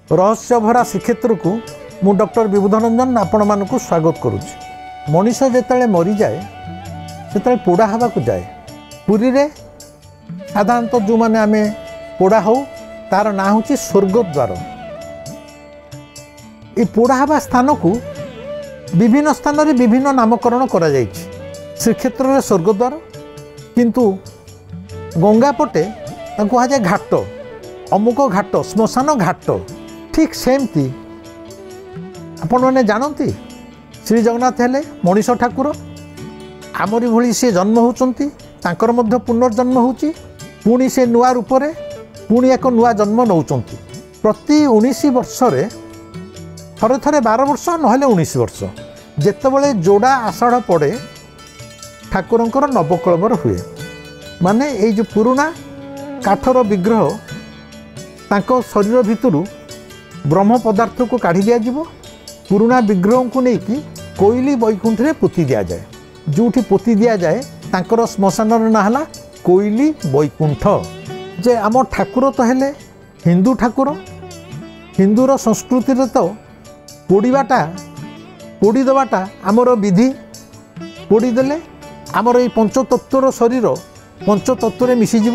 रहस्य भरा श्रीक्षेत्र को मु डॉक्टर विबुध रंजन आपण मानक स्वागत करुच्ची। मनीष जिते मरी जाए से पोड़ा हवा को जाए पुरी रे साधारणतः जो मैंने आम पोड़ा हो तार ना हूँ स्वर्गद्वार। ये पोड़ा हवा स्थान को विभिन्न स्थान में विभिन्न नामकरण करा जाइछि। श्रीक्षेत्र में स्वर्गद्वार किंतु गंगा पटे कह जाए घाट अमुक घाट श्मशान घाट ठीक सेमती आपण मैंने जानती श्री जगन्नाथ हेले मनीष ठाकुर आमरी भली सी जन्म होती तांकर मध्य पुनर्जन्म होची पुणी से नुआ रूप में पुणी एक नुआ जन्म नौचंती। प्रति 19 वर्ष थरे थरे 12 वर्ष नहले 19 वर्ष जेतेबेले जोड़ा आषाढ़ पड़े ठाकुरंकर नवकलबर हुए माने ये जो पुराना काठर विग्रह तांको शरीर भितरु ब्रह्म पदार्थ को काढ़ी दिया पुराना विग्रह को लेकिन कोइली बैकुंठ रे पोती दिया जाए जोठी पोती दिया जाए तांकर श्मशान ना कोइली बैकुंठ। जे आम ठाकुर तो हेले हिंदू ठाकुर हिंदूर संस्कृति तो पोड़ाटा पोड़ी देवाटा आमर विधि पोड़ीदेले आमर ये पंचतत्वर शरीर पंचतत्व मिशीज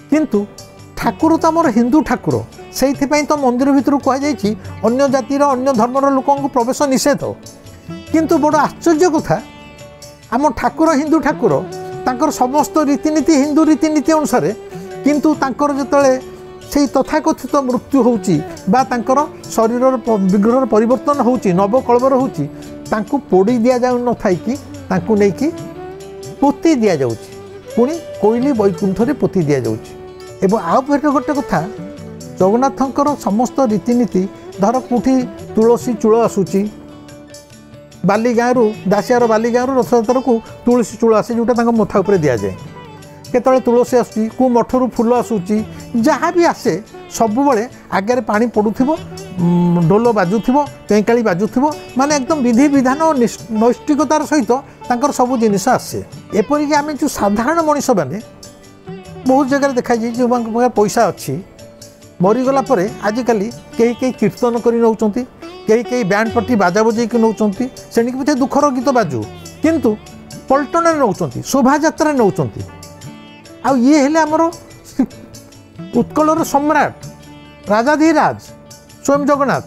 किंतु ठाकुर तो आमर हिंदू ठाकुर से तो मंदिर भितर कहुई अन्य जातिर अन्य धर्मर लोक प्रवेश निषेध किंतु बड़ आश्चर्य कथा आम ठाकुर हिंदू ठाकुर तांकर समस्त रीतिनीति हिंदू रीतिनीति अनुसार किंतु तांकर जतले से तथाकथित मृत्यु होची बा तांकर शरीर विग्रह परिवर्तन होची नवकलबर होची तांको पोड़ी दिया जाउ न थाई कि तांको नै कि पोती दिया जाउची पुणी कोइली बैकुंठ रे पोती दिया जाउची। एवं आउ फेर गोटे कथा जगन्नाथंकर समस्त रीतिनीति धर कोठी तुलसी चूल आसूची बाली गाँव दासियार बाली गाँव रथयात्रा को तुलसी चूल आसे जोटा मथा उपर दि जाए केतले तुलसी आसूची को मठरू फूल आसूची जहाँ भी आसे सबुबले आगे पानी पड़ुथिबो ढोल बाजुथिबो पेंकाली बाजुथिबो माने एकदम विधि विधान और नैष्टिकतार सहित तांकर सब जिनिस आसे। एपरिक आम जो साधारण मनीष मैंने बहुत जगह देखा जाए जो पैसा अच्छी मरीगला आजिकल कई कई कीर्तन कर नौचंती कई कई बैंड पार्टी बाजा बजेक नौचंती सेणिक पछे दुखर गीत बाजू किंतु पल्टन नौचंती शोभा यात्रा नौचंती आ ये हेले आमर उत्कलर सम्राट राजाधिराज स्वयं जगन्नाथ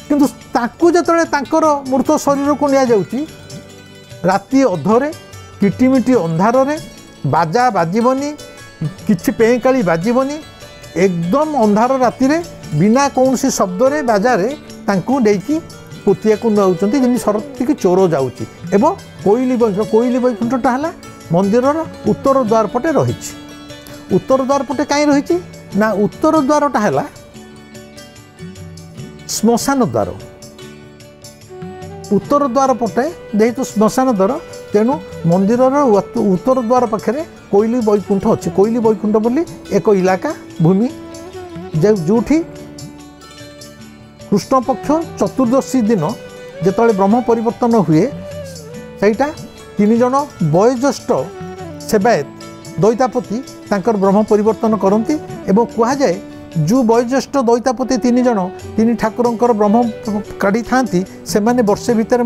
किंतु ताकू जतले तांकर मूर्त शरीर को निया जाउची राति अधरे किटिमिटी अंधार रे बाजा बाजिबनी किछि पेंकाली बाजिबनी एकदम अंधार राति रे बिना कौन सी शब्द रे बाजा रे तांकू देकी पोतिया को नौचंती जेमि सरती की चोर जाउची एवं कोइली बैकुंठटा हला मंदिर उत्तर द्वार पटे रही। उत्तर द्वार पटे कहीं रही ना उत्तर द्वारटा है श्मशान द्वार उत्तर द्वार पटे जेहेतु श्मशान द्वार तेणु मंदिर उत्तर द्वार पाखे कोइली बैकुंठ अच्छे कोइली बैकुंठ बोली एक इलाका भूमि जोठी कृष्ण पक्ष चतुर्दशी दिन जेतले ब्रह्म परिवर्तन हुए सहीटा 3 जन वयोज्येष्ठ सेवायत दैतापति तांकर ब्रह्म परिवर्तन करती एवं कह जाए जो वयोज्येष्ठ दैतापति 3 जन 3 ठाकुरंकर ब्रह्म काढ़ी था से वर्षे भितर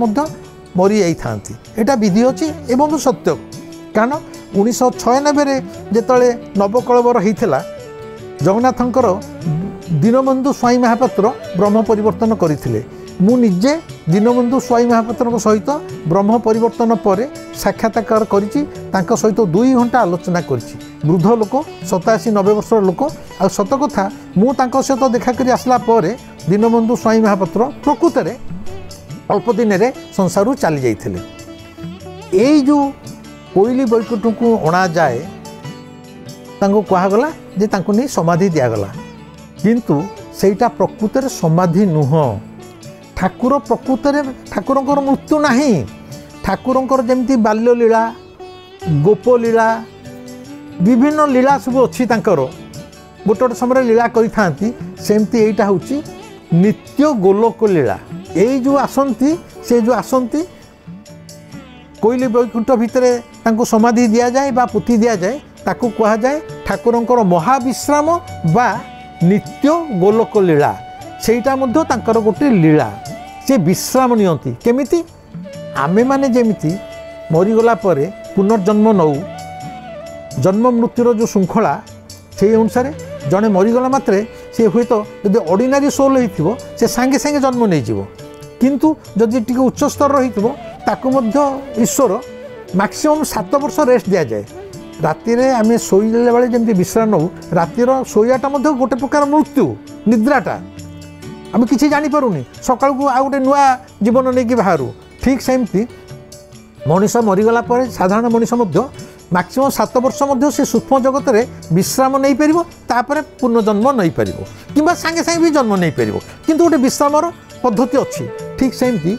मरी जाती एटा विधि अच्छी एवं सत्य कारण 1996 जेतले नवकलबर होता जगन्नाथंकर दीनबंधु स्वाई महापात्र ब्रह्म परिवर्तन करते मु निजे दीनबंधु स्वाई महापात्र सहित ब्रह्म परिवर्तन पर साक्षात्कार करिछि तांको सहित 2 घंटा आलोचना करिछि वृद्ध लोक 87-90 वर्ष लोक आ सत कथा मु तांको सहित देखा करी आसला पर दीनबंधु स्वाई महापात्र प्रकृत रे अल्प दिन रे संसार चली जाइथिले। एई जो कोइली बैकुंठ को अणा जाए तांको कहागला जे तांको नहीं समाधि दियागला किंतु सेटा प्रकृत रे समाधि नुह ठाकुर प्रकृत रे ठाकुरंकर मृत्यु नाही ठाकुरंकर जेमती बाल्य लीला गोप लीला विभिन्न लीला सब अच्छी तांकर गोटे गोटे समय लीला करिथांती सेमती एटा होची नित्य गोलोक लीला एई जो आसंती से जो आसंती कोइली बैकुंठ भितर तांको समाधि दिया जाए बा पुती दिया जाए ताकू कहा जाए ठाकुरंकर महाविश्राम बा नित्य गोलोक लीला सेटा मध्य तांकर गोटे लीला से विश्राम नियंती केमिति आमे माने जेमिति मरीगला परे पुनर्जन्म नौ जन्म मृत्युर जो श्रृंखला से अनुसार जड़े मरीगला मात्रे सी हुए तो यदि ऑर्डिनरी सोल हो से सांगे सांगे जन्म नहीं जीव किंतु जदि टी उच्च स्तर रही ईश्वर मैक्सिमम 7 वर्ष रेस्ट दि जाए राति आम शोला बेले जमी विश्राम नौ रातिर शोयाटा गोटे प्रकार मृत्यु निद्राटा आम कि जानीपारूनी सकाल को आउ गोटे नुआ जीवन नहीं कि बाहर ठीक सेमती मनीष मरीगला साधारण मनीष मैक्सिमम 7 वर्ष से सूक्ष्म जगत में विश्राम नहीं पार पुनर्जन्म नहीं पार कि सांगे सांगे भी जन्म नहीं पार किंतु गोटे विश्राम पद्धति अच्छी ठीक सेमती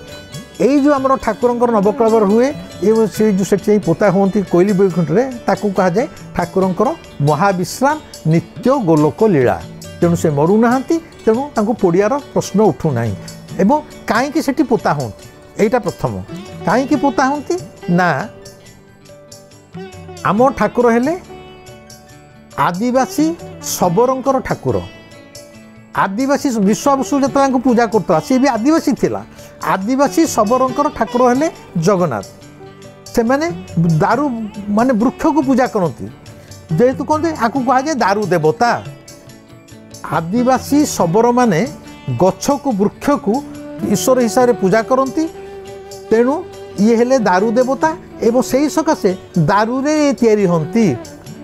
यही जो आम ठाकुरंकर नवकलेवर हुए ये से जो से पोता हुई कोइली बैकुंठ में ताकू कहा जाए ठाकुरंकर महाविश्राम नित्य गोलोक लीला तेणु से मरुना तेणु पोड़ियार प्रश्न उठूना एवं कहीं से पोता हूँ यहीटा प्रथम कहीं पोता हूँ ना आम ठाकुर हेले आदिवासी सबरंकर ठाकुर आदिवासी विश्वाबसु जो पूजा करता सी भी आदिवासी थिला आदिवासी सबरंकर ठाकुर हेले जगन्नाथ से माने दारू माने वृक्ष को पूजा करती जेहेतु कहते आपको कह जाए दारू देवता आदिवासी सबर माने गछ को वृक्ष को ईश्वर हिसाब से पूजा करती तेणु ये हेले दारू देवता एवं से ही सकाशे दारू रे तैयारी हंती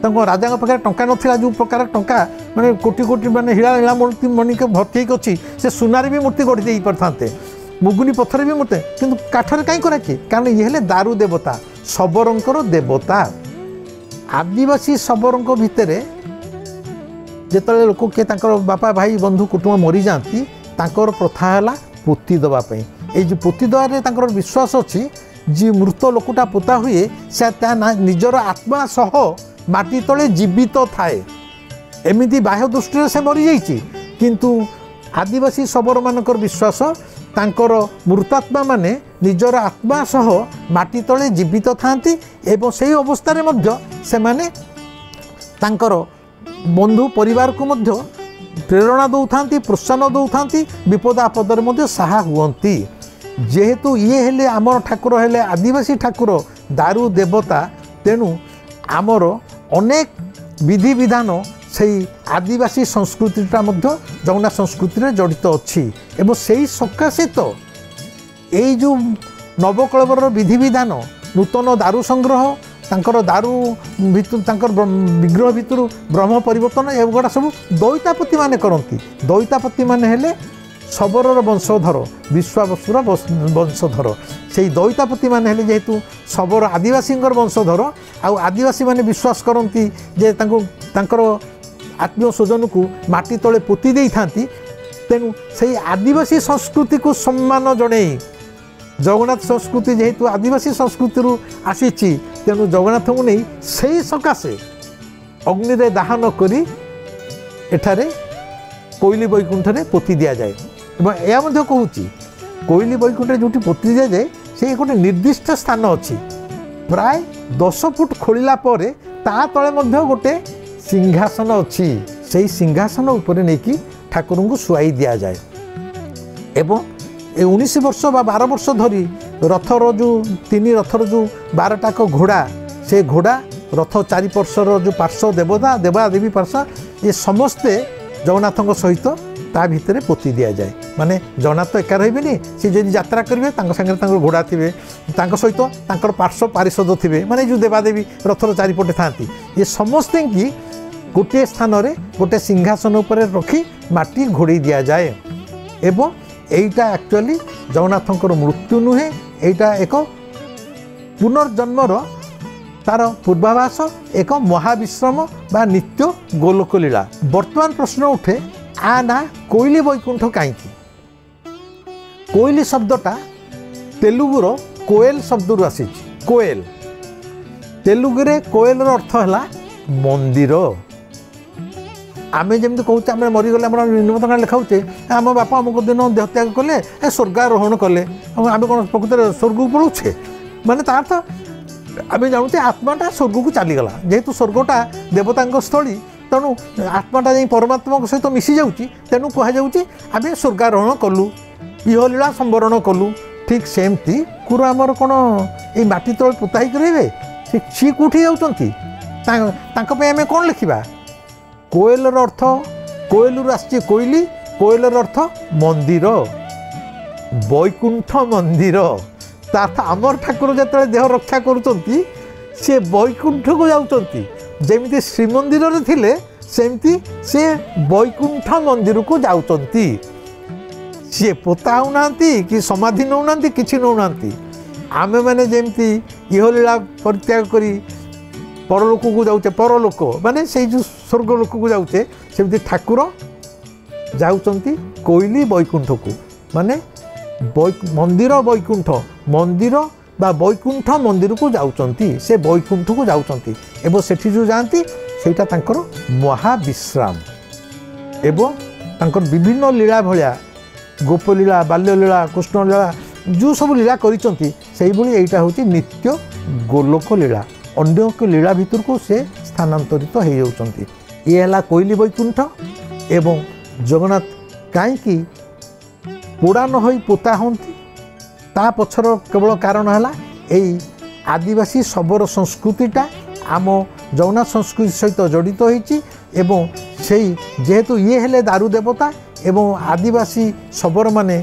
राजा पाखे टंका नाला जो प्रकार टंका माने कोटी कोटी माने हिला हिला मूर्ति मणिक भर्ती अच्छी से सुनार भी मूर्ति गढ़ी दे पारते मुगुनी पत्थर भी मूर्ति किंतु काठर कहीं कराची कारण ये हेले दारू देवता सबरंकर देवता आदिवासी सबरंक भितर जिते लोक किए बापा भाई बंधु कुटुंब मरी जाती प्रथा है पोती दवाई ये जो पोती दबार विश्वास अच्छी जी मृत लोकटा पोता हुए से निजर आत्मा सह माटी तले जीवित थाए एमती बाह्य दृष्टि से मरी जाइए किंतु आदिवासी सबर मानकर विश्वास तांकर मृतात्मा माने निजर आत्मा सह माटी तले जीवित थांती एवं से अवस्था से माने तांकर बंधु परिवार को मध्य प्रेरणा दौथांती प्रोत्साहन दौथांती विपद आपदर मध्य सहा हुअंती जेहेतु ये हेले आमर ठाकुर हेले आदिवासी ठाकुर दारू देवता तेणु आमर अनेक विधि विधान से आदिवासी संस्कृतिटा मध्य जगन्नाथ संस्कृति रे जड़ित अच्छी एवं से ही सकाशे तो यही जो नवकलेवर विधि विधान नूतन दारू संग्रह तांकर दारू भितर विग्रह भितर ब्रह्म परिवर्तन एगुड़ा सब दैतापति माने करती दैतापति माने हेले सबरर वंशधर विश्वाबसुर वंशधर से दैतापति माने हेले जेहेतु सबर आदिवासी वंशधर आउ आदिवासी माने विश्वास करती जे तांकर आत्मीय स्वजन को माटी तले पोती दे था तेणु से आदिवासी संस्कृति को सम्मान जड़े जगन्नाथ संस्कृति जेहेतु आदिवासी संस्कृति आसी तेणु जगन्नाथ को नहीं से सकाशे अग्नि रे दाहन करी एठारे कोइली बैकुंठ में पोती दि जाए यह कहूँ कोइली बैकुंठ जो पोती दि जाए से गोटे निर्दिष्ट स्थान अच्छी प्राय 10 फुट खोलिला परे ता तले गोटे सिंहासन अच्छी से सिंहासन उपर नहीं कि ठाकुर को शुआई दि जाए एवं 19 वर्ष बा 12 वर्ष धरी रथर जो 3 रथर जो 12टाक घोड़ा से घोड़ा रथ चारिपार्श्वर जो पार्श्व देवता देवादेवी पार्श्व ये समस्ते जगन्नाथ सहित ता भितर पोती दि जाए माने जगन्नाथ तो एका रही सी जब यात्रा करेंगे सागर घोड़ा थे सहित पार्श्व पारिषद थे माने जो देवादेवी रथर चारिपटे था ये समस्ते की गोटे स्थान में गोटे सिंहासन उपर रखी माटी घोड़े दि जाए एवं यहीटा एक्चुअली जगन्नाथंकर मृत्यु नुहे यहीटा एक पुनर्जन्मर तार पूर्वाभास एक महाविश्रम बा नित्य गोलोक लीला वर्तमान प्रश्न उठे आ ना कोइली बैकुंठ कहीं कोइली शब्दटा तेलुगुर कोएल शब्द आसी कोएल तेलुगुरे कोएलर अर्थ है मंदिर आमे जमी कहते आम मरीगले आम निमंत्रण लिखाऊे आम बापा अमुक दिन देहत्याग कले स्वर्गारोहण कले आम कौन प्रकृत स्वर्ग को पलाऊे माने तार आम जानूचे आत्माटा स्वर्ग को चलीगला जेहेतु स्वर्गटा देवता स्थली तेणु आत्माटा जा परमात्मा सहित मिसी जाऊँगी तेणु कहुच्छे आम स्वर्गारोहण कलु इहलीला संवरण कलु ठीक सेमती कुर आमर कौन ये माटी तले पोता ही रे सी कौटी जाऊँगी आम कौन लिखा कोएलर अर्थ कोएलू आसी कोइली कोएलर अर्थ मंदिर वैकुंठ मंदिर तार्थ आमर ठाकुर जो देह रक्षा करुँच सी वैकुंठ को जाऊँगी जमी श्रीमंदिर थे सेमती से वैकुंठ मंदिर को जाऊँगी सी पोता होना कि समाधि नौना कि नौना आमे मैंने जमती इहलीला परित्याग करी परलोक को जाऊे परलोक माने से जो स्वर्ग लोक को जाऊे सेमती ठाकुर जाऊँगी कोइली वैकुंठ को माने मंदिर वैकुंठ मंदिर बा वैकुंठ मंदिर को जाऊँगी से वैकुंठ को जाऊँगी एवं सेठी जो जाती सेटा तांकर महाविश्राम एवं तांकर विभिन्न लीला भलिया गोपलीला बाल्यलीला कृष्णलीला जो सब लीला करिसंती सेही भली एटा होची नित्य गोलोक लीला अन्य को लीला भितर को से स्थानांतरित हो जाउछंती ये हला कोइली वैकुंठ एवं जगन्नाथ कहीं पोड़ा न होई पोता होती ता पछर केवल कारण है यही आदिवासी शबर संस्कृतिटा आम जगन्नाथ संस्कृति सहित जड़ित होती एवं से जेहेतु ये हेले दारू देवता एवं आदिवासी शबर माने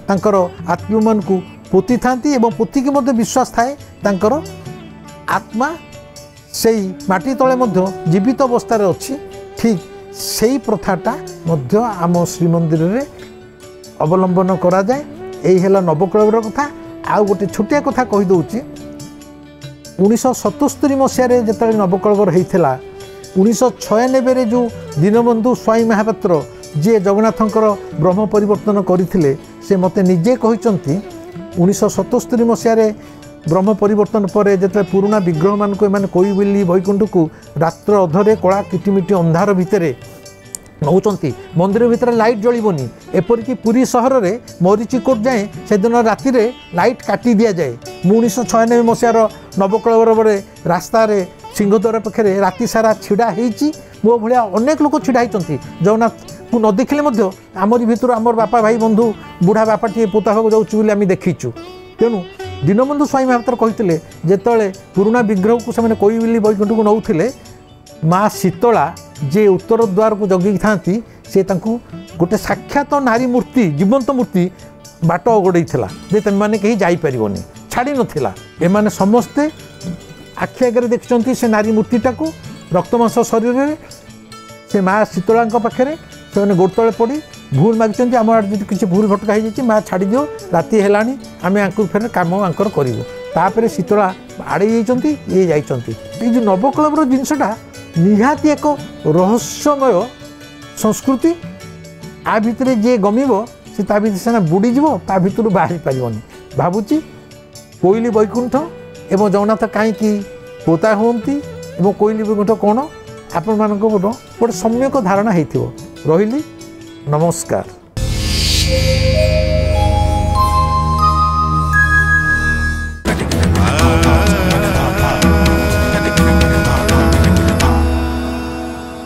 तांकर आत्मा मान को पोती थांती एवं पोती के मध्य विश्वास थाए तांकर आत्मा से माटी तले मध्य जीवित अवस्था अच्छी ठीक से प्रथाटा मध्य आम श्रीमंदिर रे अवलंबन करा जाए यही है नवकलवर कथा आउ गोटे छोटिया कथा कहीदे 1977 मसीह जो नवकलवर होता 1996 जो दीनबंधु स्वाई महापात्र जी जगन्नाथंकर ब्रह्म परिवर्तन करते से मते निजे कहते 1977 मसीह ब्रह्म परिवर्तन पर जो पुराना विग्रह मान को कोइली वैकुंठ को रात्र अधरे कला किटिमिटी अंधार भितर नौचंती मंदिर भितर लाइट जलिबनी एपरिक पुरी सहर में मरीचिकोट जाए से दिन राति लाइट काटी दि जाए 1996 मसीहार नवकलवर रास्तार सिंहद्वार पाखे राति सारा छिड़ा होती मो भाया अनेक लोक छिड़ा होती जगन्नाथ को न देखिले आमरी भितर आमर बापा भाई बंधु बुढ़ा बापाटे पोता हो जाऊँ आम देखीचु तेणु दीनबंधु स्वाई महापात्र कहते जिते पुराना विग्रह को से कोइली वैकुंठ को नौले माँ शीतला जे उत्तर द्वार को जगी था सी गोटे साक्षात नारी मूर्ति जीवंत मूर्ति बाट अगड़े जे तुम मैंने कहीं जापर छाड़ी नाला एम समस्ते आखि आगे देखते से नारी मूर्तिटा को रक्तमांस शरीर में से माँ शीतला पाखे से गोड़ तले पड़ी भूल मागिंट आम आड़ जी किसी भूल भटका हो माँ छाड़ दियो राति है आम आंकर फेर कम आंकर करूँ शीतला आड़े जाती ये जाती जो नवकलवर जिनसटा निहाती एक रहस्यमय संस्कृति आ भितर जे गमिब से ता भीतर सेना बुड़ीज ता भीतर बाहरी पारिबनी भावुची कोइली वैकुंठ एवं जगन्नाथ कहीं पोता होती एवं कोइली वैकुंठ कौन आपण मानक गोटे सम्यक धारणा होती रही नमस्कार।